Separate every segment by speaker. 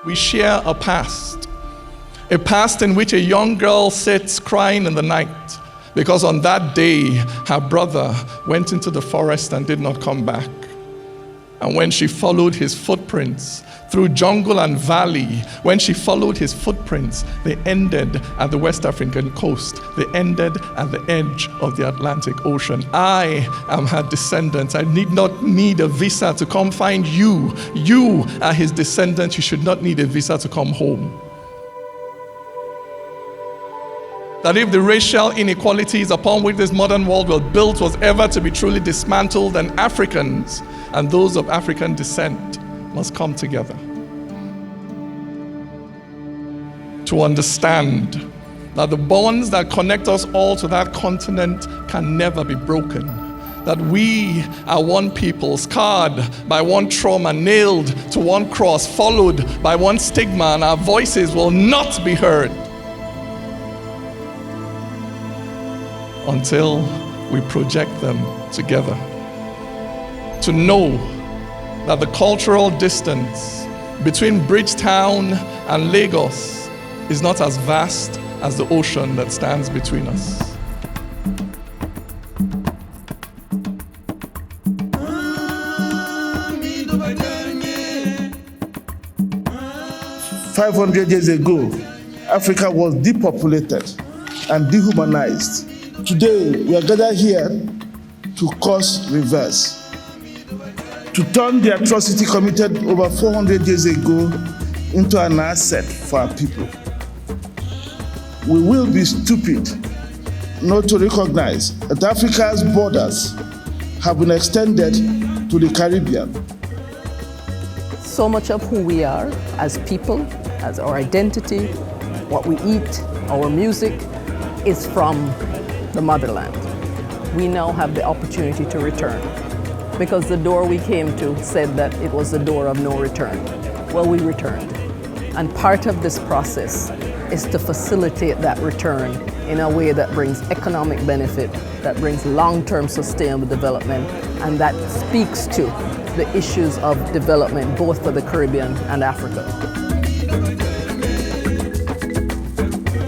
Speaker 1: We share a past in which a young girl sits crying in the night because on that day her brother went into the forest and did not come back. And when she followed his footprints through jungle and valley, when she followed his footprints, they ended at the West African coast. They ended at the edge of the Atlantic Ocean. I am her descendant. I need not need a visa to come find you. You are his descendant. You should not need a visa to come home. That if the racial inequalities upon which this modern world was built was ever to be truly dismantled, then Africans and those of African descent must come together to understand that the bonds that connect us all to that continent can never be broken. That we are one people, scarred by one trauma, nailed to one cross, followed by one stigma, and our voices will not be heard until we project them together. To know that the cultural distance between Bridgetown and Lagos is not as vast as the ocean that stands between us.
Speaker 2: 500 years ago, Africa was depopulated and dehumanized. Today, we are gathered here to cause reverse, to turn the atrocity committed over 400 years ago into an asset for our people. We will be stupid not to recognize that Africa's borders have been extended to the Caribbean.
Speaker 3: So much of who we are as people, as our identity, what we eat, our music, is from the motherland. We now have the opportunity to return, because the door we came to said that it was the door of no return. Well, we returned. And part of this process is to facilitate that return in a way that brings economic benefit, that brings long-term sustainable development, and that speaks to the issues of development, both for the Caribbean and Africa.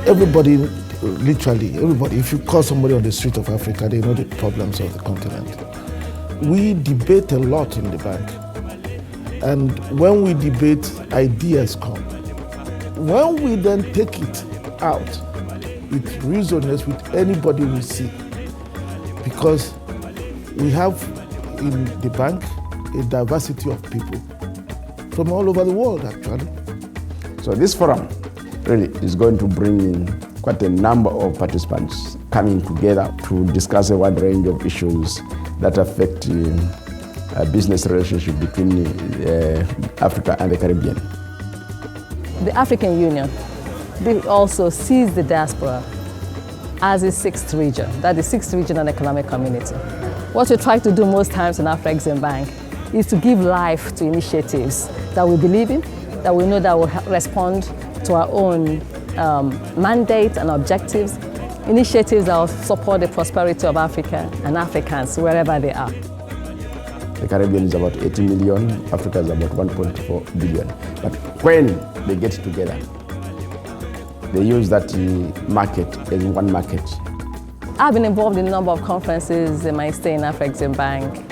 Speaker 2: Everybody, literally, everybody, if you call somebody on the street of Africa, they know the problems of the continent. We debate a lot in the bank. And when we debate, ideas come. When we then take it out, it resonates with anybody we see. Because we have in the bank a diversity of people from all over the world, actually.
Speaker 4: So this forum really is going to bring in quite a number of participants coming together to discuss a wide range of issues that affect business relationship between Africa and the Caribbean.
Speaker 3: The African Union also sees the diaspora as a sixth region, that is sixth regional economic community. What we try to do most times in Afreximbank is to give life to initiatives that we believe in, that we know that will respond to our own mandate and objectives, initiatives that will support the prosperity of Africa and Africans wherever they are.
Speaker 4: The Caribbean is about 80 million, Africa is about 1.4 billion. But when they get together, they use that market as one market.
Speaker 3: I've been involved in a number of conferences in my stay in Afreximbank,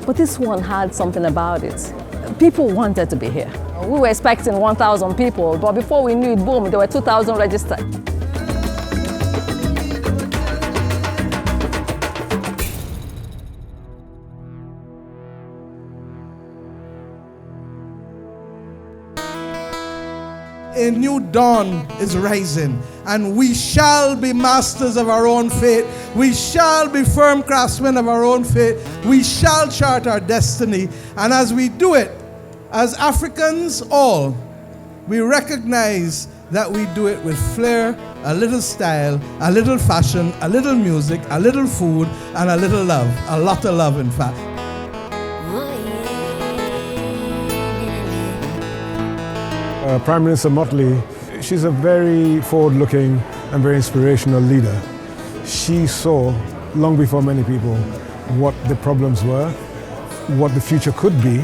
Speaker 3: but this one had something about it. People wanted to be here. We were expecting 1,000 people, but before we knew it, boom, there were 2,000 registered.
Speaker 5: A new dawn is rising, and we shall be masters of our own fate. We shall be firm craftsmen of our own fate. We shall chart our destiny. And as we do it, as Africans all, we recognize that we do it with flair, a little style, a little fashion, a little music, a little food, and a little love. A lot of love, in fact.
Speaker 6: Prime Minister Motley, she's a very forward-looking and very inspirational leader. She saw, long before many people, what the problems were, what the future could be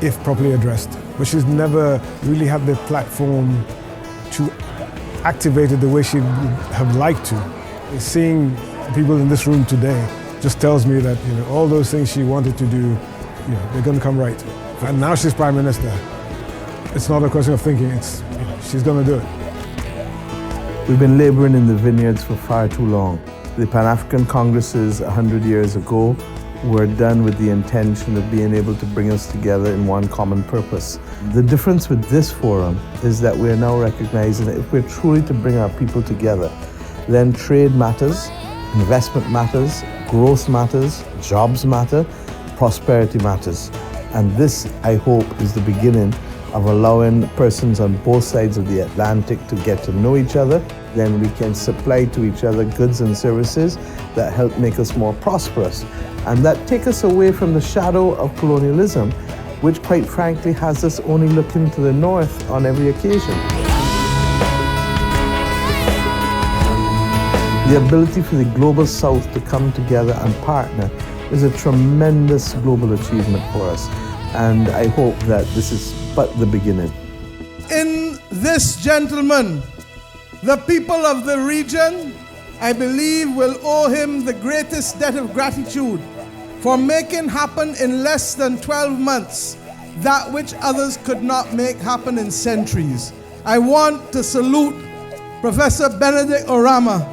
Speaker 6: if properly addressed. but she's never really had the platform to activate it the way she would have liked to. Seeing people in this room today just tells me that all those things she wanted to do, they're going to come right. And now she's Prime Minister. It's not a question of thinking, she's going to do it.
Speaker 7: We've been laboring in the vineyards for far too long. The Pan-African Congresses 100 years ago were done with the intention of being able to bring us together in one common purpose. The difference with this forum is that we are now recognizing that if we're truly to bring our people together, then trade matters, investment matters, growth matters, jobs matter, prosperity matters. And this, I hope, is the beginning of allowing persons on both sides of the Atlantic to get to know each other. Then we can supply to each other goods and services that help make us more prosperous and that take us away from the shadow of colonialism, which quite frankly has us only looking to the north on every occasion. The ability for the global south to come together and partner is a tremendous global achievement for us. And I hope that this is but the beginning.
Speaker 5: In this gentleman, the people of the region, I believe, will owe him the greatest debt of gratitude for making happen in less than 12 months that which others could not make happen in centuries. I want to salute Professor Benedict Orama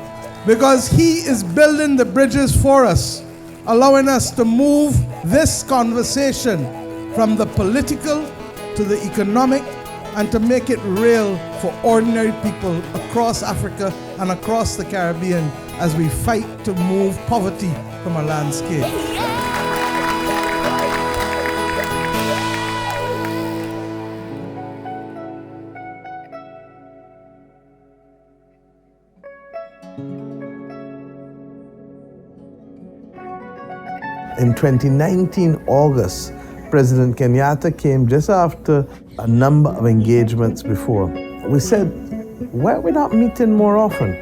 Speaker 5: because he is building the bridges for us, allowing us to move this conversation from the political to the economic and to make it real for ordinary people across Africa and across the Caribbean as we fight to move poverty from our landscape.
Speaker 7: In 2019, August, President Kenyatta came just after a number of engagements before. We said, why are we not meeting more often?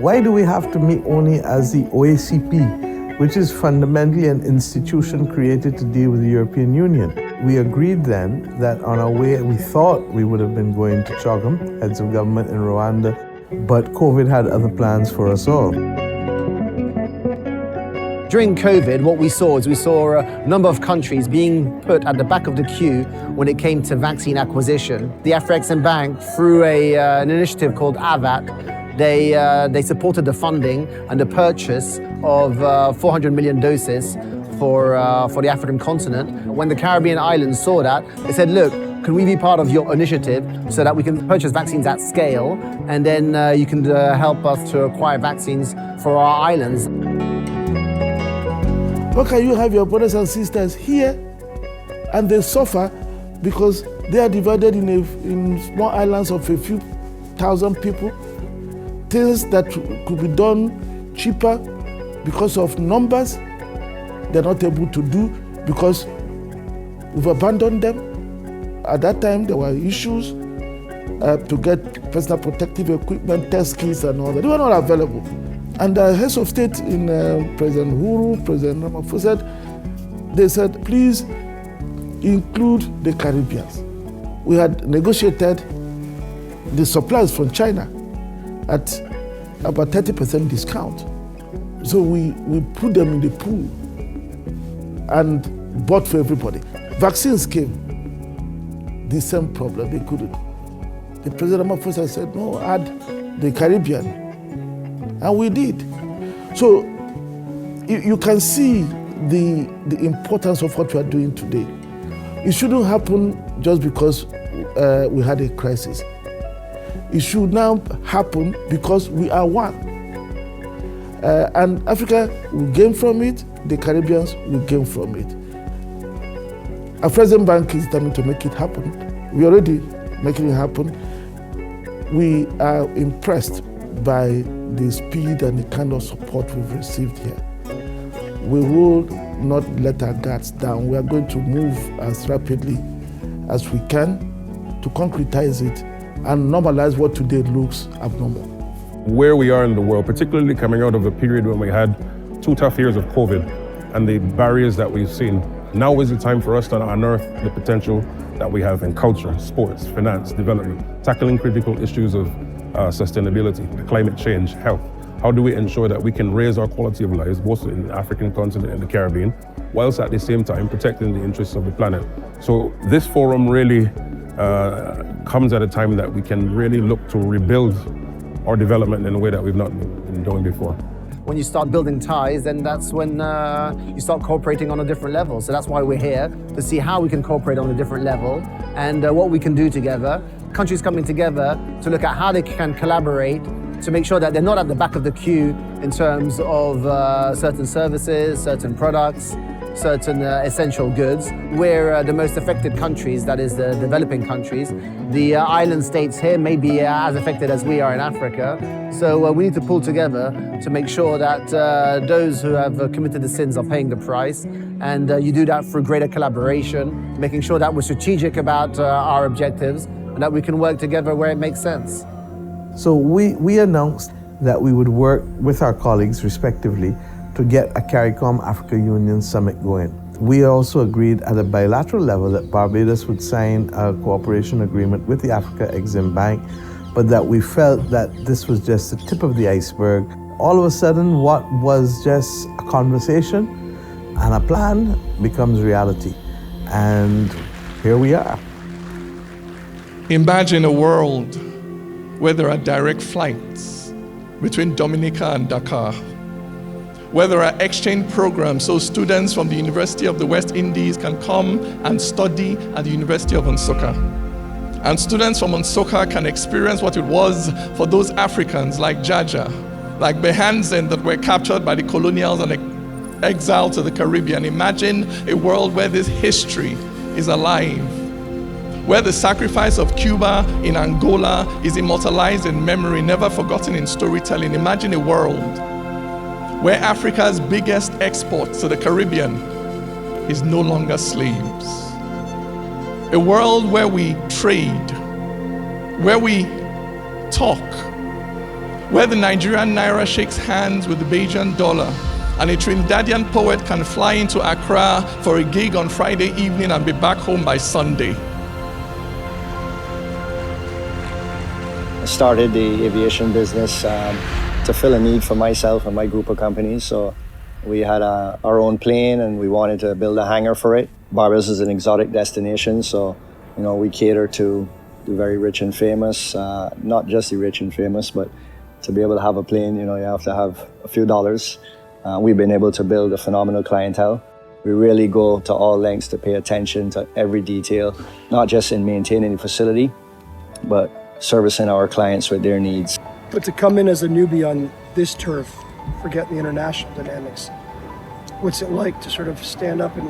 Speaker 7: Why do we have to meet only as the OACP, which is fundamentally an institution created to deal with the European Union? We agreed then that on our way, we thought we would have been going to CHOGM, heads of government in Rwanda, but COVID had other plans for us all.
Speaker 8: During COVID, what we saw is a number of countries being put at the back of the queue when it came to vaccine acquisition. The Afreximbank, through an initiative called AVAC, they supported the funding and the purchase of 400 million doses for the African continent. When the Caribbean islands saw that, they said, look, can we be part of your initiative so that we can purchase vaccines at scale and then you can help us to acquire vaccines for our islands?
Speaker 2: How can you have your brothers and sisters here and they suffer because they are divided in small islands of a few thousand people? Things that could be done cheaper because of numbers, they're not able to do because we've abandoned them. At that time, there were issues to get personal protective equipment, test kits and all that. They were not available. And the heads of state in President Uhuru, President Ramaphosa, they said, please include the Caribbeans. We had negotiated the supplies from China at about 30% discount. So we put them in the pool and bought for everybody. Vaccines came, the same problem, they couldn't. The President Ramaphosa said, no, add the Caribbean. And we did. So you can see the importance of what we are doing today. It shouldn't happen just because we had a crisis. It should now happen because we are one. And Africa will gain from it, the Caribbeans will gain from it. Afreximbank is determined to make it happen. We're already making it happen. We are impressed by the speed and the kind of support we've received here. We will not let our guards down. We are going to move as rapidly as we can to concretize it and normalize what today looks abnormal.
Speaker 9: Where we are in the world, particularly coming out of a period when we had 2 tough years of COVID and the barriers that we've seen, now is the time for us to unearth the potential that we have in culture, sports, finance, development, tackling critical issues of sustainability, climate change, health. How do we ensure that we can raise our quality of lives, both in the African continent and the Caribbean, whilst at the same time protecting the interests of the planet? So this forum really comes at a time that we can really look to rebuild our development in a way that we've not been doing before.
Speaker 8: When you start building ties, then that's when you start cooperating on a different level. So that's why we're here, to see how we can cooperate on a different level and what we can do together. Countries coming together to look at how they can collaborate to make sure that they're not at the back of the queue in terms of certain services, certain products, certain essential goods. We're the most affected countries, that is the developing countries. The island states here may be as affected as we are in Africa. So we need to pull together to make sure that those who have committed the sins are paying the price. And you do that through greater collaboration, making sure that we're strategic about our objectives and that we can work together where it makes sense.
Speaker 7: So we announced that we would work with our colleagues respectively to get a CARICOM Africa Union Summit going. We also agreed at a bilateral level that Barbados would sign a cooperation agreement with the Afreximbank, but that we felt that this was just the tip of the iceberg. All of a sudden, what was just a conversation and a plan becomes reality. And here we are.
Speaker 1: Imagine a world where there are direct flights between Dominica and Dakar, where there are exchange programs so students from the University of the West Indies can come and study at the University of Nsukka. And students from Nsukka can experience what it was for those Africans like Jaja, like Behanzin, that were captured by the colonials and exiled to the Caribbean. Imagine a world where this history is alive, where the sacrifice of Cuba in Angola is immortalized in memory, never forgotten in storytelling. Imagine a world where Africa's biggest export to the Caribbean is no longer slaves. A world where we trade, where we talk, where the Nigerian naira shakes hands with the Bajan dollar, and a Trinidadian poet can fly into Accra for a gig on Friday evening and be back home by Sunday.
Speaker 10: I started the aviation business to fill a need for myself and my group of companies. So we had our own plane and we wanted to build a hangar for it. Barbados is an exotic destination, so we cater to the very rich and famous, not just the rich and famous, but to be able to have a plane, you have to have a few dollars. We've been able to build a phenomenal clientele. We really go to all lengths to pay attention to every detail, not just in maintaining the facility, but servicing our clients with their needs.
Speaker 11: But to come in as a newbie on this turf, forget the international dynamics. What's it like to sort of stand up and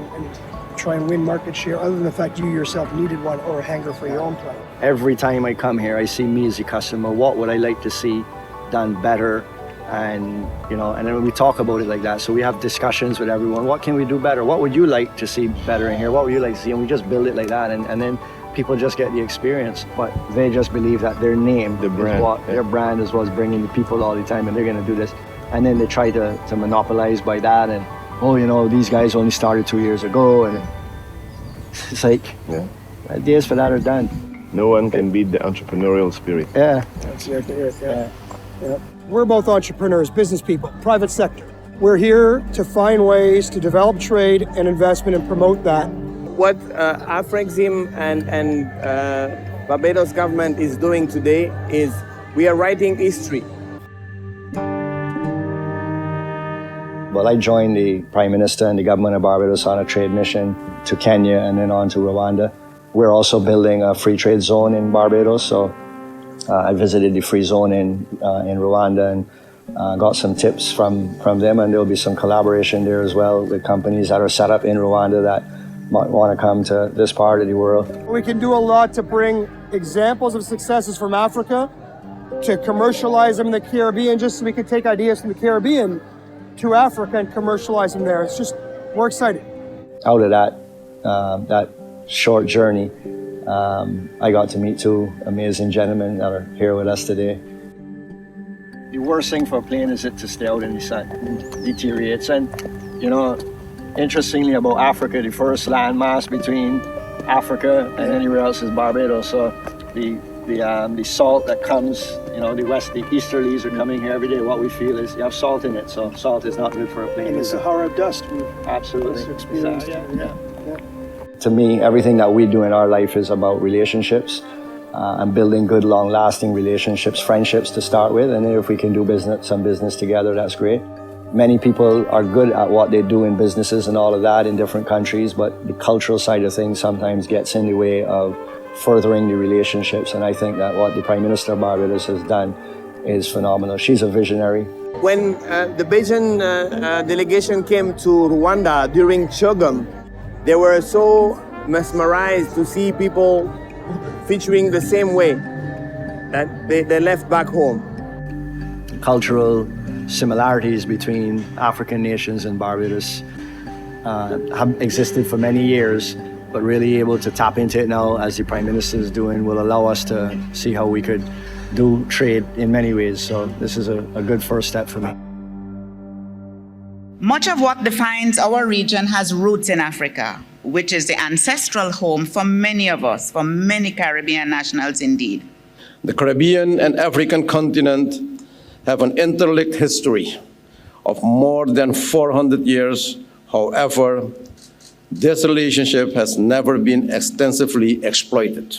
Speaker 11: try and win market share, other than the fact you yourself needed one or a hangar for your own plane?
Speaker 10: Every time I come here, I see me as a customer. What would I like to see done better? And and then we talk about it like that. So we have discussions with everyone. What can we do better? What would you like to see better in here? What would you like to see? And we just build it like that. And then people just get the experience, but they just believe that their name, their brand is what's bringing the people all the time, and they're going to do this. And then they try to monopolize by that, and these guys only started 2 years ago, and it's like, ideas for that are done.
Speaker 12: No one can beat the entrepreneurial spirit.
Speaker 10: Yeah.
Speaker 11: That's it. Yeah. We're both entrepreneurs, business people, private sector. We're here to find ways to develop trade and investment and promote that.
Speaker 13: What Afrexim and Barbados government is doing today is we are writing history.
Speaker 10: Well, I joined the Prime Minister and the government of Barbados on a trade mission to Kenya and then on to Rwanda. We're also building a free trade zone in Barbados, so I visited the free zone in Rwanda and got some tips from them, and there'll be some collaboration there as well with companies that are set up in Rwanda that might want to come to this part of the world.
Speaker 11: We can do a lot to bring examples of successes from Africa, to commercialize them in the Caribbean, just so we can take ideas from the Caribbean to Africa and commercialize them there. It's just, we're excited.
Speaker 10: Out of that short journey, I got to meet two amazing gentlemen that are here with us today. The worst thing for a plane is it to stay out in the sun. It deteriorates. And, interestingly about Africa, the first landmass between Africa and anywhere else is Barbados. So the salt that comes, the easterlies are coming here every day. What we feel is you have salt in it, so salt is not good for a plane.
Speaker 11: And the Sahara dust we've
Speaker 10: absolutely
Speaker 11: experienced.
Speaker 10: To me, everything that we do in our life is about relationships and building good, long-lasting relationships, friendships to start with. And if we can do some business together, that's great. Many people are good at what they do in businesses and all of that in different countries, but the cultural side of things sometimes gets in the way of furthering the relationships. And I think that what the Prime Minister of Barbados has done is phenomenal. She's a visionary.
Speaker 13: When the Bajan delegation came to Rwanda during CHOGM, they were so mesmerized to see people featuring the same way that they left back home.
Speaker 10: Cultural similarities between African nations and Barbados have existed for many years, but really able to tap into it now, as the Prime Minister is doing, will allow us to see how we could do trade in many ways. So this is a good first step for me.
Speaker 14: Much of what defines our region has roots in Africa, which is the ancestral home for many of us, for many Caribbean nationals indeed.
Speaker 15: The Caribbean and African continent have an interlinked history of more than 400 years. However, this relationship has never been extensively exploited.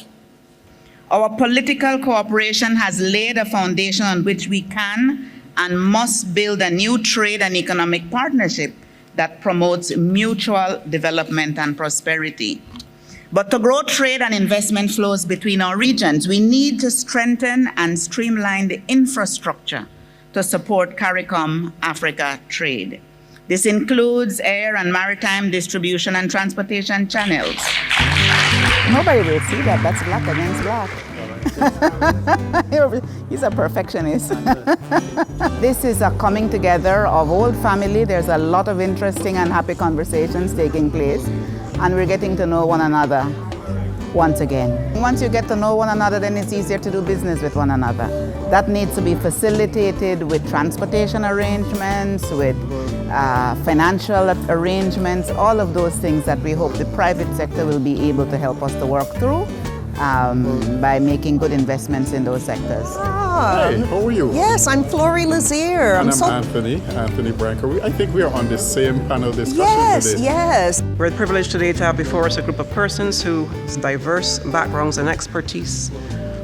Speaker 14: Our political cooperation has laid a foundation on which we can and must build a new trade and economic partnership that promotes mutual development and prosperity. But to grow trade and investment flows between our regions, we need to strengthen and streamline the infrastructure to support CARICOM Africa trade. This includes air and maritime distribution and transportation channels.
Speaker 3: Nobody will see that. That's black against black. He's a perfectionist. This is a coming together of old family. There's a lot of interesting and happy conversations taking place, and we're getting to know one another once again. Once you get to know one another, then it's easier to do business with one another. That needs to be facilitated with transportation arrangements, with financial arrangements, all of those things that we hope the private sector will be able to help us to work through by making good investments in those sectors.
Speaker 16: Hey, how are you?
Speaker 17: Yes, I'm Flory Lazier.
Speaker 16: And I'm Anthony Branker. I think we are on the same panel discussion today.
Speaker 17: Yes.
Speaker 18: We're privileged today to have before us a group of persons whose diverse backgrounds and expertise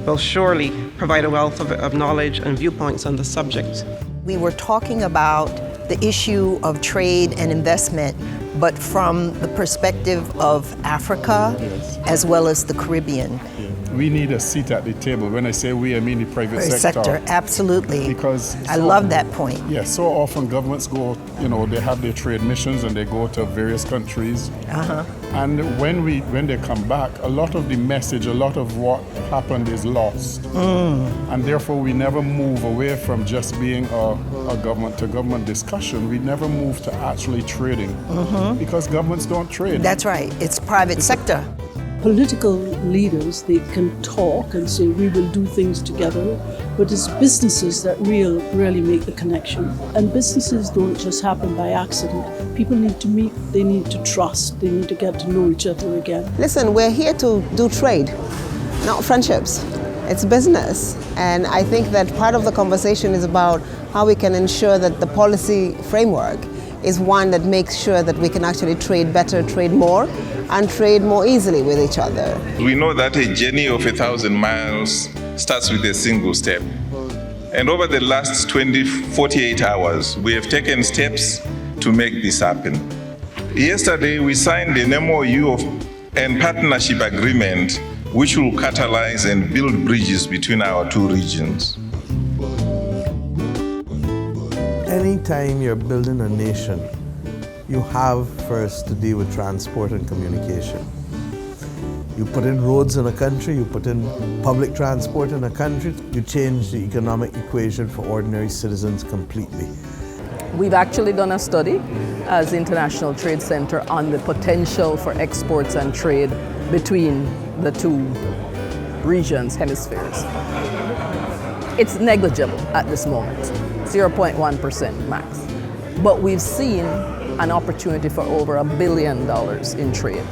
Speaker 18: will surely provide a wealth of knowledge and viewpoints on the subject.
Speaker 17: We were talking about the issue of trade and investment, but from the perspective of Africa as well as the Caribbean.
Speaker 16: We need a seat at the table. When I say we, I mean the private sector.
Speaker 17: Absolutely.
Speaker 16: Because
Speaker 17: I love that point.
Speaker 16: Yeah, so often governments go, they have their trade missions and they go to various countries. And when they come back, a lot of the message, a lot of what happened is lost. And therefore we never move away from just being a government-to-government discussion. We never move to actually trading because governments don't trade.
Speaker 17: That's right. It's private sector.
Speaker 19: Political leaders, they can talk and say we will do things together, but it's businesses that really make the connection. And businesses don't just happen by accident. People need to meet, they need to trust, they need to get to know each other again.
Speaker 20: Listen, we're here to do trade, not friendships. It's business. And I think that part of the conversation is about how we can ensure that the policy framework is one that makes sure that we can actually trade better, trade more, and trade more easily with each other.
Speaker 21: We know that a journey of 1,000 miles starts with a single step. And over the last 48 hours, we have taken steps to make this happen. Yesterday, we signed an MOU and partnership agreement which will catalyze and build bridges between our two regions.
Speaker 7: Anytime you're building a nation, you have first to deal with transport and communication. You put in roads in a country, you put in public transport in a country, you change the economic equation for ordinary citizens completely.
Speaker 3: We've actually done a study as International Trade Center on the potential for exports and trade between the two regions, hemispheres. It's negligible at this moment, 0.1% max. But we've seen an opportunity for over $1 billion in trade.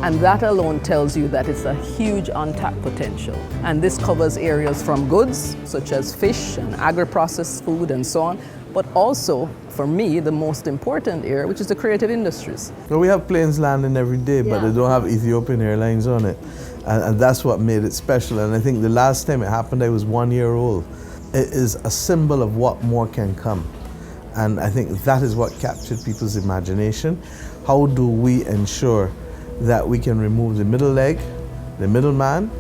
Speaker 3: And that alone tells you that it's a huge untapped potential. And this covers areas from goods, such as fish and agri-processed food and so on, but also, for me, the most important area, which is the creative industries.
Speaker 7: Well, we have planes landing every day, but they don't have Ethiopian Airlines on it. And that's what made it special. And I think the last time it happened, I was 1 year old. It is a symbol of what more can come. And I think that is what captured people's imagination. How do we ensure that we can remove the middle leg, the middleman,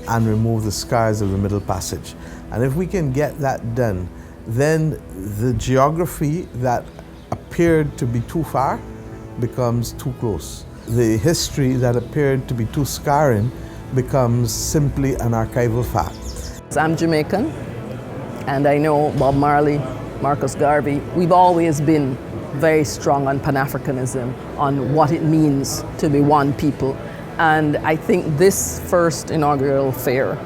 Speaker 7: and remove the scars of the middle passage? And if we can get that done, then the geography that appeared to be too far becomes too close. The history that appeared to be too scarring becomes simply an archival fact.
Speaker 3: I'm Jamaican, and I know Bob Marley, Marcus Garvey, we've always been very strong on Pan-Africanism, on what it means to be one people. And I think this first inaugural fair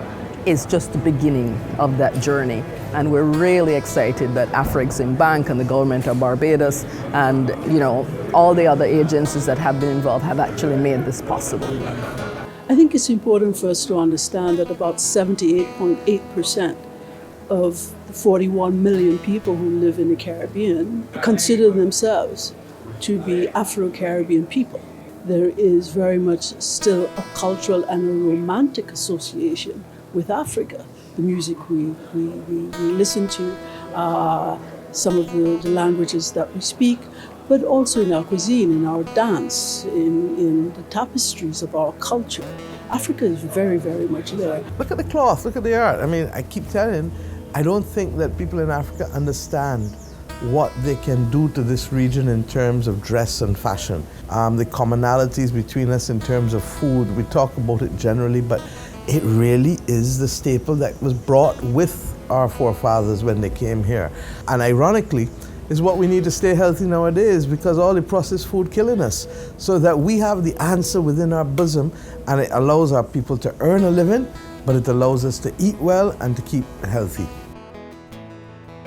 Speaker 3: is just the beginning of that journey. And we're really excited that Afreximbank and the government of Barbados and all the other agencies that have been involved have actually made this possible.
Speaker 19: I think it's important for us to understand that about 78.8% of the 41 million people who live in the Caribbean consider themselves to be Afro-Caribbean people. There is very much still a cultural and a romantic association with Africa. The music we listen to, some of the languages that we speak, but also in our cuisine, in our dance, in the tapestries of our culture. Africa is very, very much there.
Speaker 7: Look at the cloth, look at the art. I mean, I keep telling, I don't think that people in Africa understand what they can do to this region in terms of dress and fashion. The commonalities between us in terms of food, we talk about it generally, but it really is the staple that was brought with our forefathers when they came here. And ironically, is what we need to stay healthy nowadays, because all the processed food killing us, so that we have the answer within our bosom, and it allows our people to earn a living, but it allows us to eat well and to keep healthy.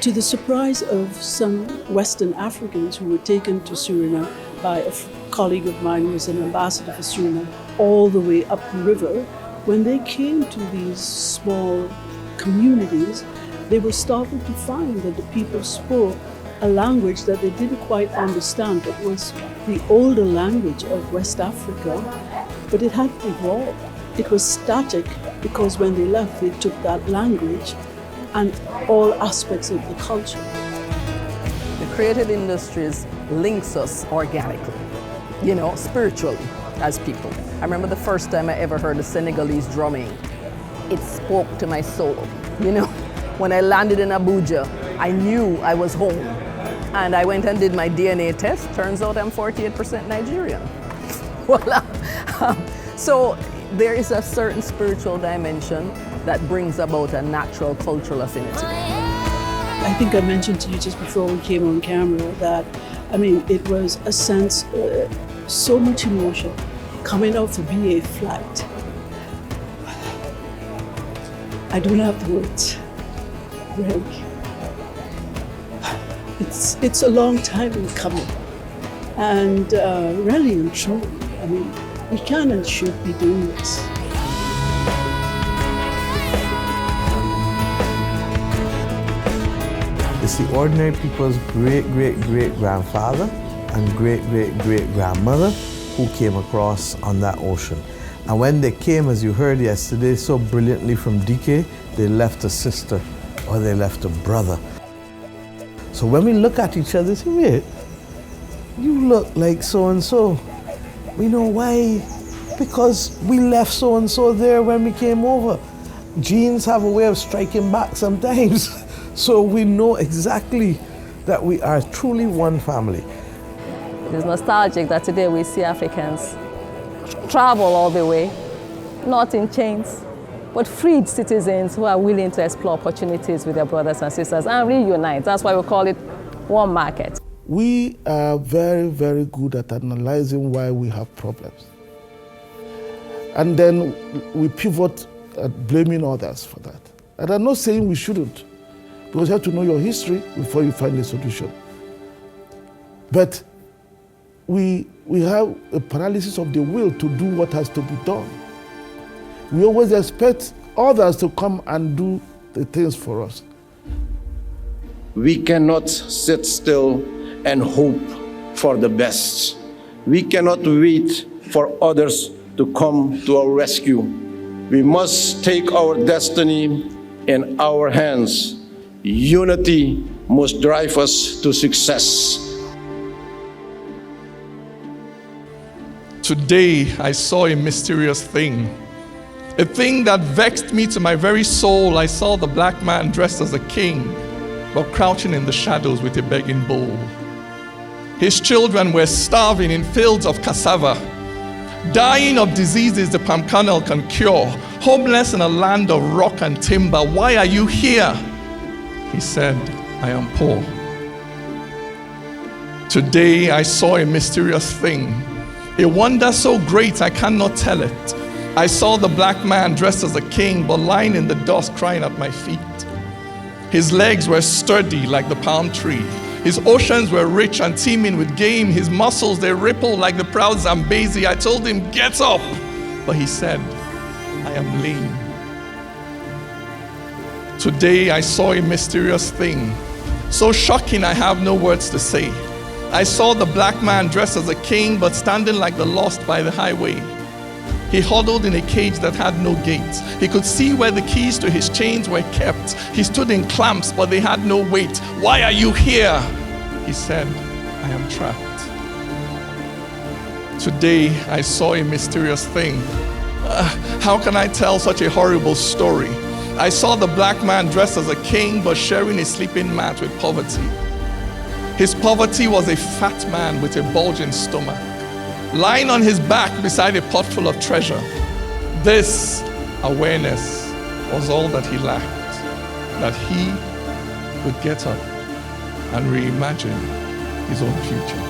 Speaker 19: To the surprise of some Western Africans who were taken to Suriname by a colleague of mine who was an ambassador for Suriname all the way up the river, when they came to these small communities, they were startled to find that the people spoke a language that they didn't quite understand. It was the older language of West Africa, but it had evolved. It was static because when they left, they took that language and all aspects of the culture.
Speaker 3: The creative industries links us organically, spiritually as people. I remember the first time I ever heard the Senegalese drumming. It spoke to my soul, When I landed in Abuja, I knew I was home. And I went and did my DNA test. Turns out I'm 48% Nigerian. Voila. So there is a certain spiritual dimension that brings about a natural cultural affinity.
Speaker 19: I think I mentioned to you just before we came on camera that, it was a sense, so much emotion coming out to be a flight. I don't have the words, really. It's a long time in coming, and really and truly, we can and should be doing this.
Speaker 7: It's the ordinary people's great-great-great-grandfather and great-great-great-grandmother who came across on that ocean. And when they came, as you heard yesterday so brilliantly from DK, they left a sister or they left a brother. So when we look at each other, say, wait, you look like so-and-so. We know why. Because we left so-and-so there when we came over. Genes have a way of striking back sometimes. So we know exactly that we are truly one family.
Speaker 4: It's nostalgic that today we see Africans travel all the way, not in chains, but freed citizens who are willing to explore opportunities with their brothers and sisters and reunite. That's why we call it one market.
Speaker 2: We are very, very good at analyzing why we have problems. And then we pivot at blaming others for that. And I'm not saying we shouldn't, because you have to know your history before you find a solution. But we have a paralysis of the will to do what has to be done. We always expect others to come and do the things for us.
Speaker 15: We cannot sit still and hope for the best. We cannot wait for others to come to our rescue. We must take our destiny in our hands. Unity must drive us to success.
Speaker 1: Today, I saw a mysterious thing. A thing that vexed me to my very soul. I saw the black man dressed as a king, but crouching in the shadows with a begging bowl. His children were starving in fields of cassava, dying of diseases the palm kernel can cure, homeless in a land of rock and timber. Why are you here? He said, I am poor. Today I saw a mysterious thing, a wonder so great I cannot tell it. I saw the black man dressed as a king, but lying in the dust crying at my feet. His legs were sturdy like the palm tree. His oceans were rich and teeming with game. His muscles, they rippled like the proud Zambezi. I told him, get up. But he said, I am lame. Today I saw a mysterious thing, so shocking I have no words to say. I saw the black man dressed as a king, but standing like the lost by the highway. He huddled in a cage that had no gates. He could see where the keys to his chains were kept. He stood in clamps, but they had no weight. Why are you here? He said, I am trapped. Today, I saw a mysterious thing. How can I tell such a horrible story? I saw the black man dressed as a king, but sharing a sleeping mat with poverty. His poverty was a fat man with a bulging stomach, lying on his back beside a pot full of treasure. This awareness was all that he lacked, that he would get up and reimagine his own future.